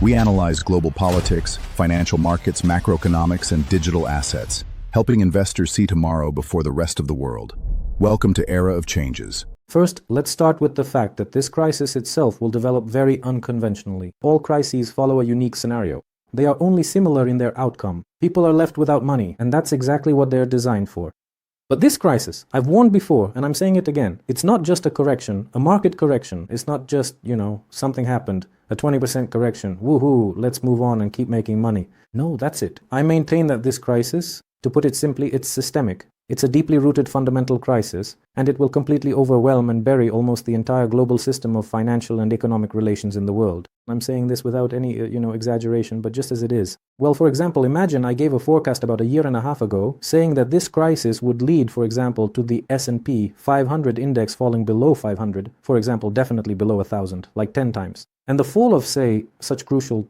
We analyze global politics, financial markets, macroeconomics, and digital assets, helping investors see tomorrow before the rest of the world. Welcome to Era of Changes. First, let's start with the fact that this crisis itself will develop very unconventionally. All crises follow a unique scenario. They are only similar in their outcome. People are left without money, and that's exactly what they're designed for. But this crisis, I've warned before, and I'm saying it again, it's not just a correction, a market correction. It's not just, something happened, a 20% correction, woohoo, let's move on and keep making money. No, that's it. I maintain that this crisis, to put it simply, it's systemic. It's a deeply rooted fundamental crisis, and it will completely overwhelm and bury almost the entire global system of financial and economic relations in the world. I'm saying this without any, exaggeration, but just as it is. Well, for example, imagine I gave a forecast about a year and a half ago saying that this crisis would lead, for example, to the S&P 500 index falling below 500, for example, definitely below 1,000, like 10 times. And the fall of, say, such crucial,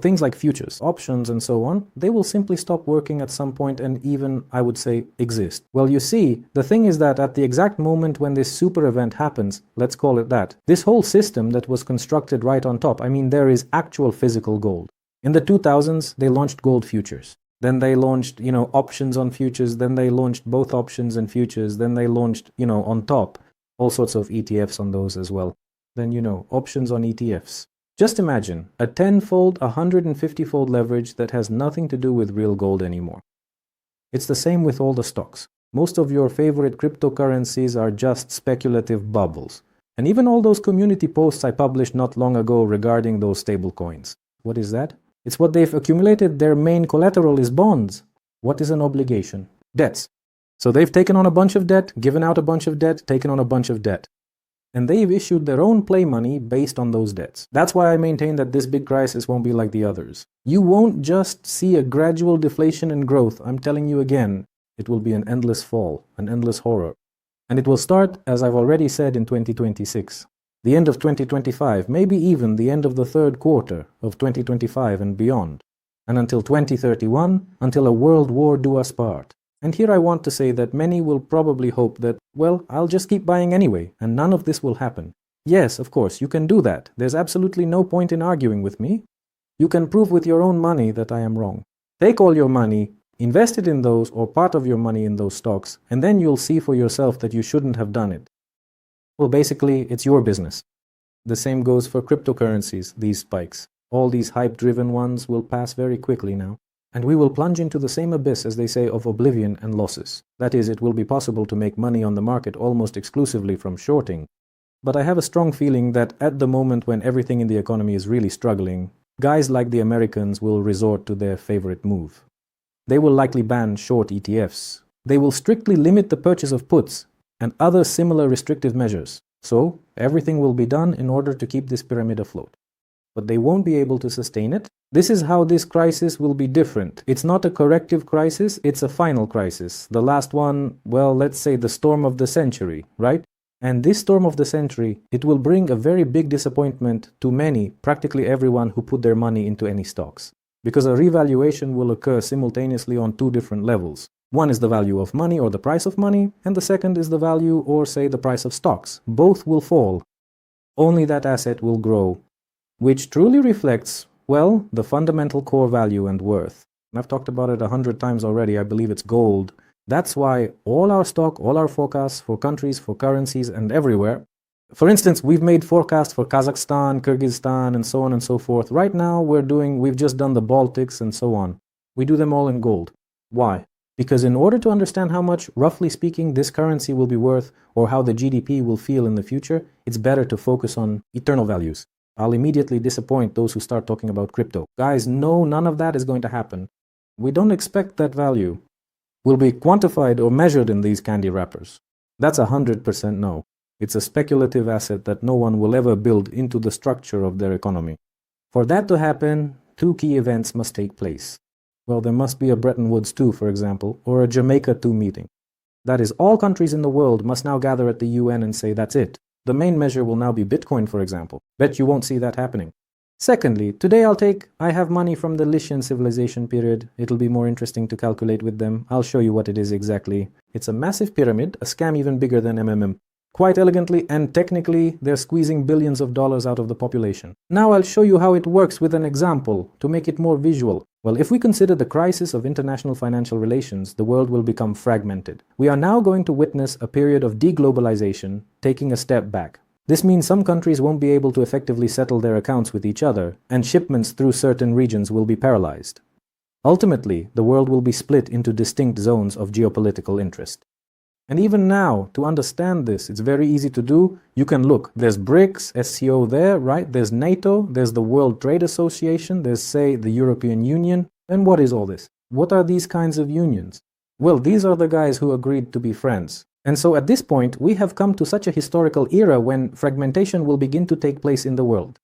things like futures, options, and so on, they will simply stop working at some point and even, I would say, exist. Well, you see, the thing is that at the exact moment when this super event happens, let's call it that, this whole system that was constructed right on top, there is actual physical gold. In the 2000s, they launched gold futures. Then they launched, options on futures. Then they launched both options and futures. Then they launched, on top, all sorts of ETFs on those as well. Then, options on ETFs. Just imagine a 10-fold, 150-fold leverage that has nothing to do with real gold anymore. It's the same with all the stocks. Most of your favorite cryptocurrencies are just speculative bubbles. And even all those community posts I published not long ago regarding those stable coins. What is that? It's what they've accumulated. Their main collateral is bonds. What is an obligation? Debts. So they've taken on a bunch of debt, given out a bunch of debt, taken on a bunch of debt. And they've issued their own play money based on those debts. That's why I maintain that this big crisis won't be like the others. You won't just see a gradual deflation and growth. I'm telling you again, it will be an endless fall, an endless horror. And it will start, as I've already said, in 2026. The end of 2025, maybe even the end of the third quarter of 2025 and beyond. And until 2031, until a world war do us part. And here I want to say that many will probably hope that, well, I'll just keep buying anyway, and none of this will happen. Yes, of course, you can do that. There's absolutely no point in arguing with me. You can prove with your own money that I am wrong. Take all your money, invest it in those or part of your money in those stocks, and then you'll see for yourself that you shouldn't have done it. Well, basically, it's your business. The same goes for cryptocurrencies, these spikes. All these hype-driven ones will pass very quickly now. And we will plunge into the same abyss, as they say, of oblivion and losses. That is, it will be possible to make money on the market almost exclusively from shorting. But I have a strong feeling that at the moment when everything in the economy is really struggling, guys like the Americans will resort to their favorite move. They will likely ban short ETFs. They will strictly limit the purchase of puts and other similar restrictive measures. So, everything will be done in order to keep this pyramid afloat. But they won't be able to sustain it. This is how this crisis will be different. It's not a corrective crisis, it's a final crisis. The last one, well, let's say the storm of the century, right? And this storm of the century, it will bring a very big disappointment to many, practically everyone who put their money into any stocks. Because a revaluation will occur simultaneously on two different levels. One is the value of money or the price of money, and the second is the value or, say, the price of stocks. Both will fall. Only that asset will grow, which truly reflects, well, the fundamental core value and worth. And I've talked about it 100 times already. I believe it's gold. That's why all our stock, all our forecasts for countries, for currencies, and everywhere. For instance, we've made forecasts for Kazakhstan, Kyrgyzstan, and so on and so forth. Right now, we've just done the Baltics and so on. We do them all in gold. Why? Because in order to understand how much, roughly speaking, this currency will be worth, or how the GDP will feel in the future, it's better to focus on eternal values. I'll immediately disappoint those who start talking about crypto. Guys, no, none of that is going to happen. We don't expect that value will be quantified or measured in these candy wrappers. That's 100% no. It's a speculative asset that no one will ever build into the structure of their economy. For that to happen, two key events must take place. Well, there must be a Bretton Woods II, for example, or a Jamaica II meeting. That is, all countries in the world must now gather at the UN and say that's it. The main measure will now be Bitcoin, for example. Bet you won't see that happening. Secondly, today I have money from the Lycian civilization period. It'll be more interesting to calculate with them. I'll show you what it is exactly. It's a massive pyramid, a scam even bigger than MMM. quite elegantly and technically they're squeezing billions of dollars out of the population. Now I'll show you how it works with an example to make it more visual. Well, if we consider the crisis of international financial relations, the world will become fragmented. We are now going to witness a period of de-globalization, taking a step back. This means some countries won't be able to effectively settle their accounts with each other, and shipments through certain regions will be paralyzed. Ultimately, the world will be split into distinct zones of geopolitical interest. And even now, to understand this, it's very easy to do. You can look. There's BRICS, SCO there, right? There's NATO, there's the World Trade Association, there's, say, the European Union. And what is all this? What are these kinds of unions? Well, these are the guys who agreed to be friends. And so at this point, we have come to such a historical era when fragmentation will begin to take place in the world,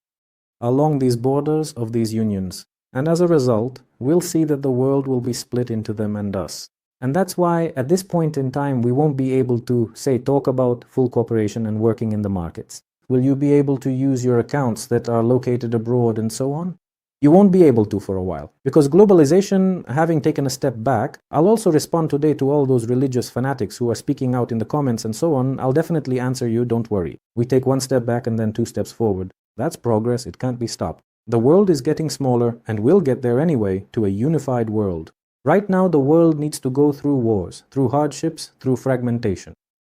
along these borders of these unions. And as a result, we'll see that the world will be split into them and us. And that's why at this point in time, we won't be able to, say, talk about full cooperation and working in the markets. Will you be able to use your accounts that are located abroad and so on? You won't be able to for a while. Because globalization, having taken a step back, I'll also respond today to all those religious fanatics who are speaking out in the comments and so on. I'll definitely answer you, don't worry. We take one step back and then 2 steps forward. That's progress, it can't be stopped. The world is getting smaller, and will get there anyway, to a unified world. Right now, the world needs to go through wars, through hardships, through fragmentation.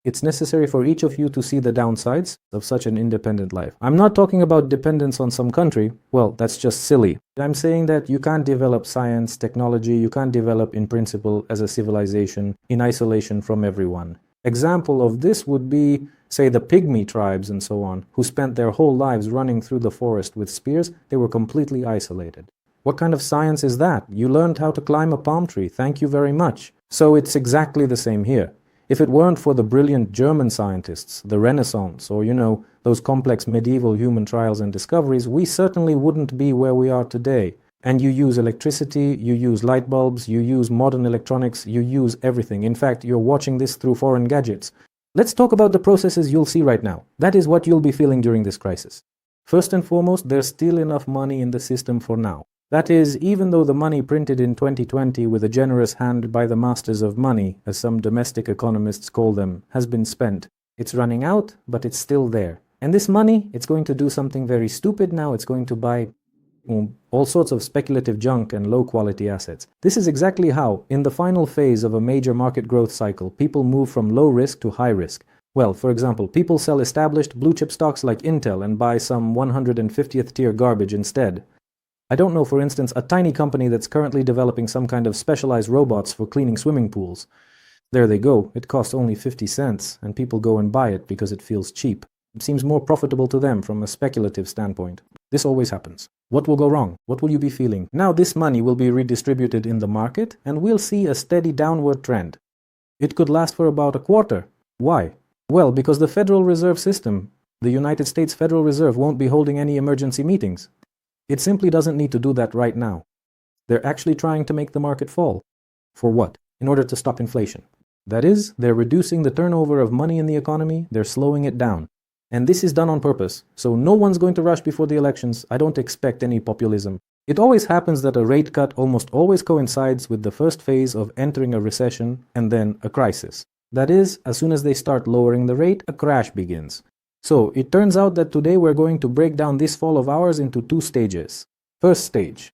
It's necessary for each of you to see the downsides of such an independent life. I'm not talking about dependence on some country. Well, that's just silly. I'm saying that you can't develop science, technology, you can't develop in principle as a civilization in isolation from everyone. Example of this would be, say, the pygmy tribes and so on, who spent their whole lives running through the forest with spears. They were completely isolated. What kind of science is that? You learned how to climb a palm tree. Thank you very much. So it's exactly the same here. If it weren't for the brilliant German scientists, the Renaissance, or, those complex medieval human trials and discoveries, we certainly wouldn't be where we are today. And you use electricity, you use light bulbs, you use modern electronics, you use everything. In fact, you're watching this through foreign gadgets. Let's talk about the processes you'll see right now. That is what you'll be feeling during this crisis. First and foremost, there's still enough money in the system for now. That is, even though the money printed in 2020 with a generous hand by the masters of money, as some domestic economists call them, has been spent. It's running out, but it's still there. And this money, it's going to do something very stupid now. It's going to buy all sorts of speculative junk and low-quality assets. This is exactly how, in the final phase of a major market growth cycle, people move from low risk to high risk. Well, for example, people sell established blue-chip stocks like Intel and buy some 150th tier garbage instead. I don't know, for instance, a tiny company that's currently developing some kind of specialized robots for cleaning swimming pools. There they go, it costs only 50 cents, and people go and buy it because it feels cheap. It seems more profitable to them from a speculative standpoint. This always happens. What will go wrong? What will you be feeling? Now this money will be redistributed in the market, and we'll see a steady downward trend. It could last for about a quarter. Why? Well, because the Federal Reserve System, the United States Federal Reserve, won't be holding any emergency meetings. It simply doesn't need to do that right now. They're actually trying to make the market fall. For what? In order to stop inflation. That is, they're reducing the turnover of money in the economy, they're slowing it down. And this is done on purpose, so no one's going to rush before the elections. I don't expect any populism. It always happens that a rate cut almost always coincides with the first phase of entering a recession and then a crisis. That is, as soon as they start lowering the rate, a crash begins. So, it turns out that today we're going to break down this fall of ours into 2 stages. First stage.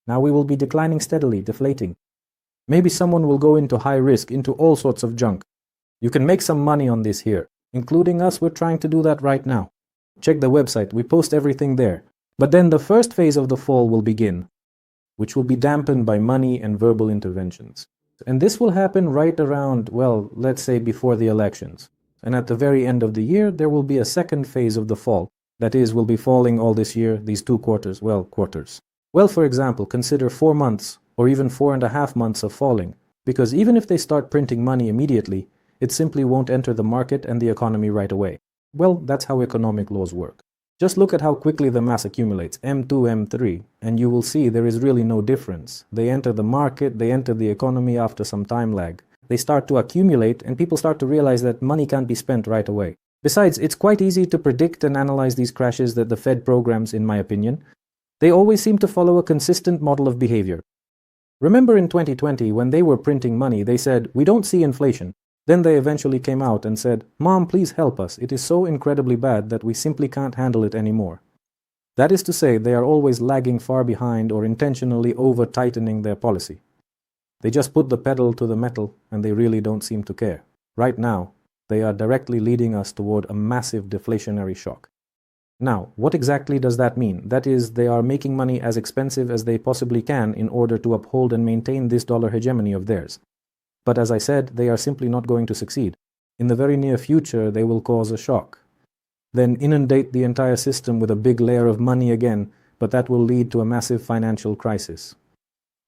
Now we will be declining steadily, deflating. Maybe someone will go into high risk, into all sorts of junk. You can make some money on this here. Including us, we're trying to do that right now. Check the website, we post everything there. But then the first phase of the fall will begin, which will be dampened by money and verbal interventions. And this will happen right around, well, let's say before the elections. And at the very end of the year, there will be a second phase of the fall. That is, we'll be falling all this year, these 2 quarters. Well, for example, consider 4 months or even 4.5 months of falling. Because even if they start printing money immediately, it simply won't enter the market and the economy right away. Well, that's how economic laws work. Just look at how quickly the mass accumulates, M2, M3, and you will see there is really no difference. They enter the market, they enter the economy after some time lag. They start to accumulate, and people start to realize that money can't be spent right away. Besides, it's quite easy to predict and analyze these crashes that the Fed programs, in my opinion. They always seem to follow a consistent model of behavior. Remember in 2020, when they were printing money, they said, "We don't see inflation." Then they eventually came out and said, "Mom, please help us. It is so incredibly bad that we simply can't handle it anymore." That is to say, they are always lagging far behind or intentionally over-tightening their policy. They just put the pedal to the metal and they really don't seem to care. Right now, they are directly leading us toward a massive deflationary shock. Now, what exactly does that mean? That is, they are making money as expensive as they possibly can in order to uphold and maintain this dollar hegemony of theirs. But as I said, they are simply not going to succeed. In the very near future, they will cause a shock. Then inundate the entire system with a big layer of money again, but that will lead to a massive financial crisis.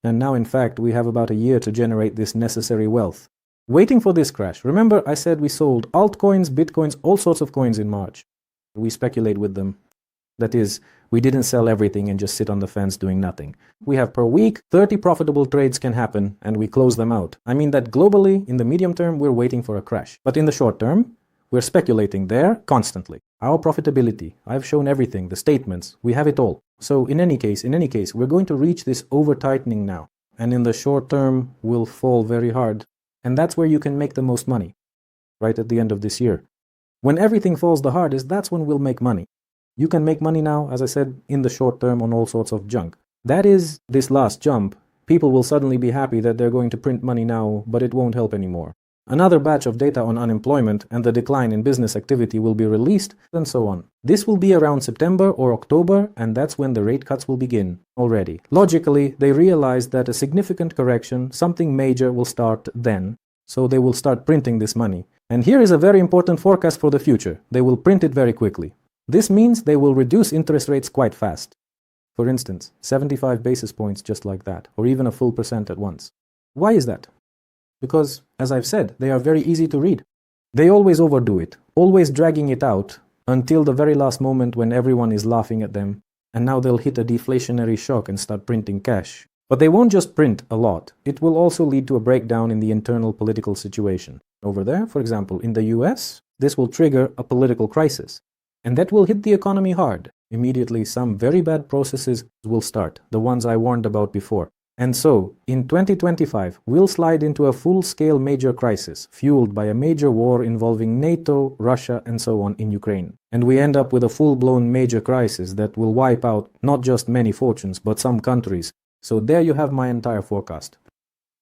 And now, in fact, we have about a year to generate this necessary wealth. Waiting for this crash. Remember, I said we sold altcoins, bitcoins, all sorts of coins in March. We speculate with them. That is, we didn't sell everything and just sit on the fence doing nothing. We have per week, 30 profitable trades can happen, and we close them out. I mean that globally, in the medium term, we're waiting for a crash. But in the short term, we're speculating there constantly. Our profitability, I've shown everything, the statements, we have it all. So in any case, we're going to reach this over-tightening now. And in the short term, we'll fall very hard. And that's where you can make the most money, right at the end of this year. When everything falls the hardest, that's when we'll make money. You can make money now, as I said, in the short term on all sorts of junk. That is, this last jump, people will suddenly be happy that they're going to print money now, but it won't help anymore. Another batch of data on unemployment and the decline in business activity will be released, and so on. This will be around September or October, and that's when the rate cuts will begin already. Logically, they realize that a significant correction, something major, will start then, so they will start printing this money. And here is a very important forecast for the future. They will print it very quickly. This means they will reduce interest rates quite fast. For instance, 75 basis points just like that, or even a full percent at once. Why is that? Because, as I've said, they are very easy to read. They always overdo it, always dragging it out until the very last moment when everyone is laughing at them, and now they'll hit a deflationary shock and start printing cash. But they won't just print a lot. It will also lead to a breakdown in the internal political situation. Over there, for example, in the US, this will trigger a political crisis. And that will hit the economy hard. Immediately, some very bad processes will start, the ones I warned about before. And so, in 2025, we'll slide into a full-scale major crisis, fueled by a major war involving NATO, Russia, and so on in Ukraine. And we end up with a full-blown major crisis that will wipe out not just many fortunes, but some countries. So there you have my entire forecast.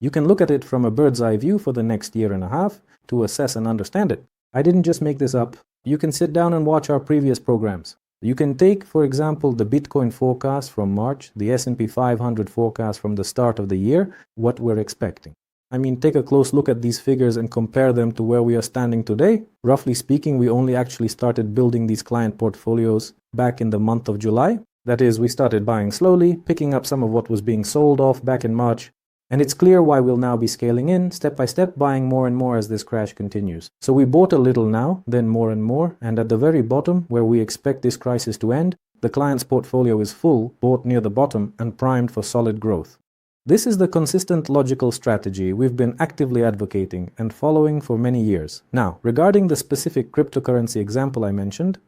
You can look at it from a bird's eye view for the next year and a half to assess and understand it. I didn't just make this up. You can sit down and watch our previous programs. You can take, for example, the Bitcoin forecast from March, the S&P 500 forecast from the start of the year, what we're expecting. I mean, take a close look at these figures and compare them to where we are standing today. Roughly speaking, we only actually started building these client portfolios back in the month of July. That is, we started buying slowly, picking up some of what was being sold off back in March. And it's clear why we'll now be scaling in, step by step, buying more and more as this crash continues. So we bought a little now, then more and more, and at the very bottom, where we expect this crisis to end, the client's portfolio is full, bought near the bottom, and primed for solid growth. This is the consistent logical strategy we've been actively advocating and following for many years. Now, regarding the specific cryptocurrency example I mentioned,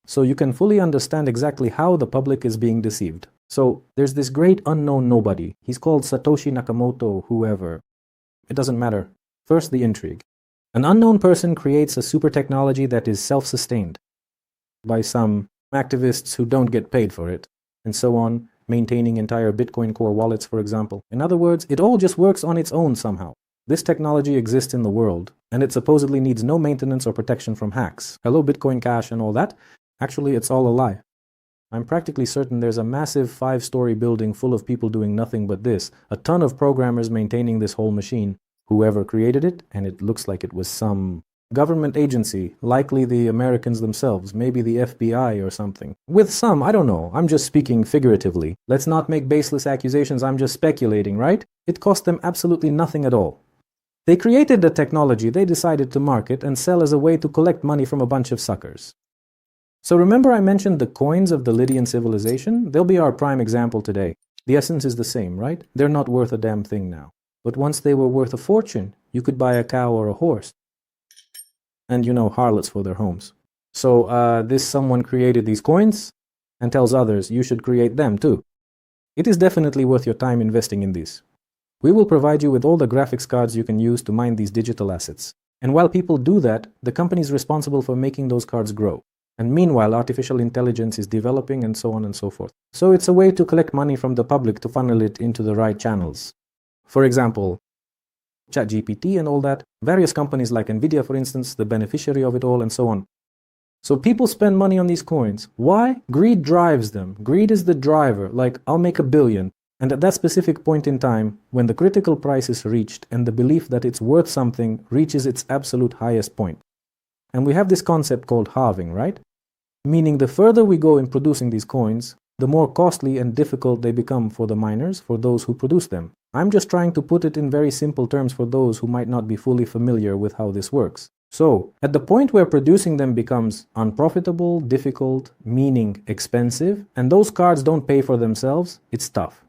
so you can fully understand exactly how the public is being deceived. So there's this great unknown nobody. He's called Satoshi Nakamoto, whoever. It doesn't matter. First, the intrigue. An unknown person creates a super technology that is self-sustained by some activists who don't get paid for it, and so on, maintaining entire Bitcoin core wallets, for example. In other words, it all just works on its own somehow. This technology exists in the world, and it supposedly needs no maintenance or protection from hacks. Hello, Bitcoin Cash and all that. Actually, it's all a lie. I'm practically certain there's a massive 5-story building full of people doing nothing but this, a ton of programmers maintaining this whole machine, whoever created it, and it looks like it was some government agency, likely the Americans themselves, maybe the FBI or something. With some, I don't know, I'm just speaking figuratively. Let's not make baseless accusations, I'm just speculating, right? It cost them absolutely nothing at all. They created the technology they decided to market and sell as a way to collect money from a bunch of suckers. So remember I mentioned the coins of the Lydian civilization? They'll be our prime example today. The essence is the same, right? They're not worth a damn thing now. But once they were worth a fortune, you could buy a cow or a horse. And harlots for their homes. So this someone created these coins and tells others you should create them too. It is definitely worth your time investing in these. We will provide you with all the graphics cards you can use to mine these digital assets. And while people do that, the company is responsible for making those cards grow. And meanwhile, artificial intelligence is developing and so on and so forth. So it's a way to collect money from the public to funnel it into the right channels. For example, ChatGPT and all that, various companies like Nvidia, for instance, the beneficiary of it all and so on. So people spend money on these coins. Why? Greed drives them. Greed is the driver, like I'll make $1 billion. And at that specific point in time, when the critical price is reached and the belief that it's worth something reaches its absolute highest point. And we have this concept called halving, right? Meaning the further we go in producing these coins, the more costly and difficult they become for the miners, for those who produce them. I'm just trying to put it in very simple terms for those who might not be fully familiar with how this works. So, at the point where producing them becomes unprofitable, difficult, meaning expensive, and those cards don't pay for themselves, it's tough.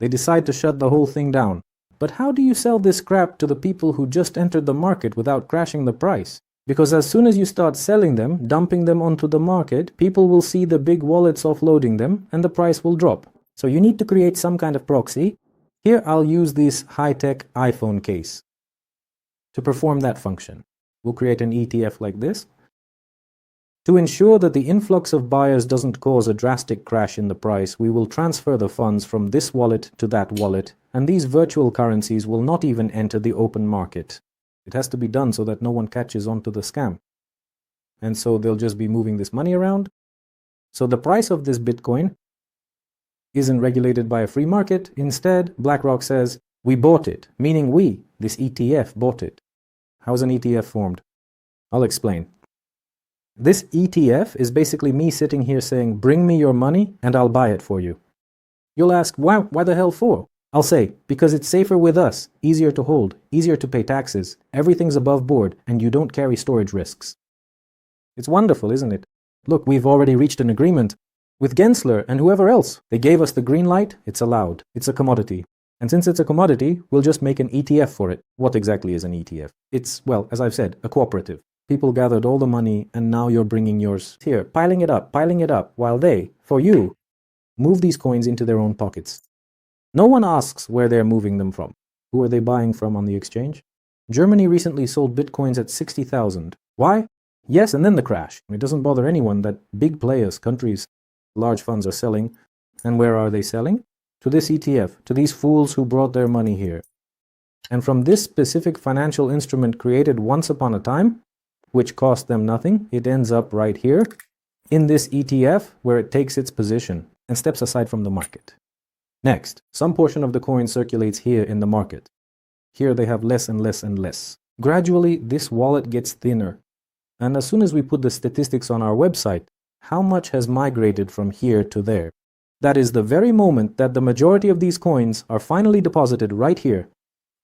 They decide to shut the whole thing down. But how do you sell this crap to the people who just entered the market without crashing the price? Because as soon as you start selling them, dumping them onto the market, people will see the big wallets offloading them and the price will drop. So you need to create some kind of proxy. Here I'll use this high-tech iPhone case to perform that function. We'll create an ETF like this. To ensure that the influx of buyers doesn't cause a drastic crash in the price, we will transfer the funds from this wallet to that wallet, and these virtual currencies will not even enter the open market. It has to be done so that no one catches on to the scam. And so they'll just be moving this money around. So the price of this Bitcoin isn't regulated by a free market. Instead, BlackRock says, we bought it, meaning we, this ETF, bought it. How's an ETF formed? I'll explain. This ETF is basically me sitting here saying, bring me your money and I'll buy it for you. You'll ask, why the hell for? I'll say, because it's safer with us, easier to hold, easier to pay taxes, everything's above board, and you don't carry storage risks. It's wonderful, isn't it? Look, we've already reached an agreement with Gensler and whoever else. They gave us the green light, it's allowed. It's a commodity. And since it's a commodity, we'll just make an ETF for it. What exactly is an ETF? It's, well, as I've said, a cooperative. People gathered all the money and now you're bringing yours here, piling it up, while they, for you, move these coins into their own pockets. No one asks where they're moving them from. Who are they buying from on the exchange? Germany recently sold bitcoins at 60,000. Why? Yes, and then the crash. It doesn't bother anyone that big players, countries, large funds are selling. And where are they selling? To this ETF, to these fools who brought their money here. And from this specific financial instrument created once upon a time, which cost them nothing, it ends up right here in this ETF where it takes its position and steps aside from the market. Next, some portion of the coin circulates here in the market. Here they have less and less and less. Gradually, this wallet gets thinner. And as soon as we put the statistics on our website, how much has migrated from here to there? That is the very moment that the majority of these coins are finally deposited right here.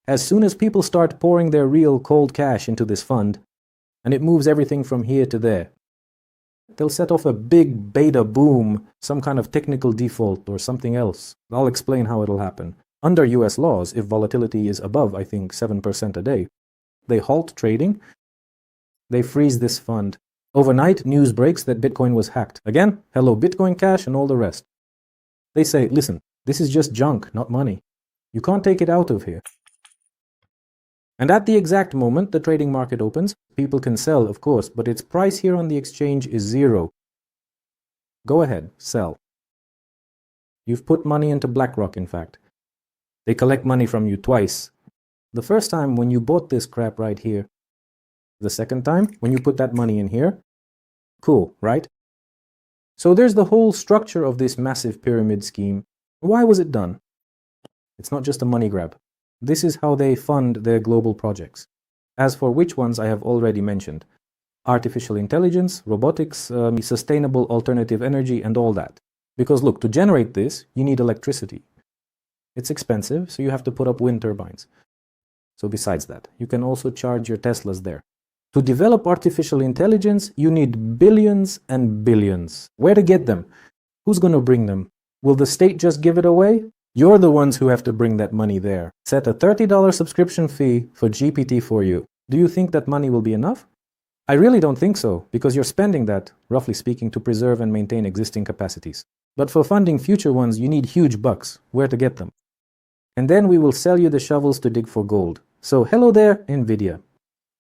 As soon as people start pouring their real cold cash into this fund, and it moves everything from here to there, they'll set off a big beta boom, some kind of technical default or something else. I'll explain how it'll happen. Under US laws, if volatility is above, I think, 7% a day, they halt trading, they freeze this fund. Overnight, news breaks that Bitcoin was hacked. Again, hello Bitcoin Cash and all the rest. They say, listen, this is just junk, not money. You can't take it out of here. And at the exact moment the trading market opens, people can sell, of course, but its price here on the exchange is 0. Go ahead, sell. You've put money into BlackRock, in fact. They collect money from you twice. The first time when you bought this crap right here. The second time when you put that money in here. Cool, right? So there's the whole structure of this massive pyramid scheme. Why was it done? It's not just a money grab. This is how they fund their global projects. As for which ones I have already mentioned. Artificial intelligence, robotics, sustainable alternative energy and all that. Because look, to generate this, you need electricity. It's expensive, so you have to put up wind turbines. So besides that, you can also charge your Teslas there. To develop artificial intelligence, you need billions and billions. Where to get them? Who's going to bring them? Will the state just give it away? You're the ones who have to bring that money there. Set a $30 subscription fee for GPT for you. Do you think that money will be enough? I really don't think so, because you're spending that, roughly speaking, to preserve and maintain existing capacities. But for funding future ones, you need huge bucks. Where to get them? And then we will sell you the shovels to dig for gold. So hello there, Nvidia.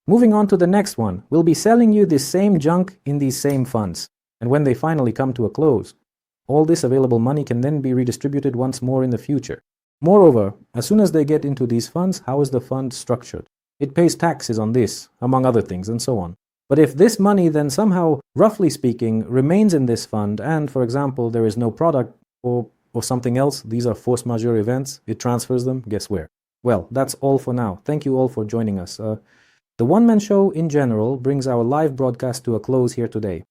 Moving on to the next one, we'll be selling you this same junk in these same funds. And when they finally come to a close, all this available money can then be redistributed once more in the future. Moreover, as soon as they get into these funds, how is the fund structured? It pays taxes on this, among other things, and so on. But if this money then somehow, roughly speaking, remains in this fund and, for example, there is no product or something else, these are force majeure events, it transfers them, guess where? Well, that's all for now. Thank you all for joining us. The One Man Show in general brings our live broadcast to a close here today.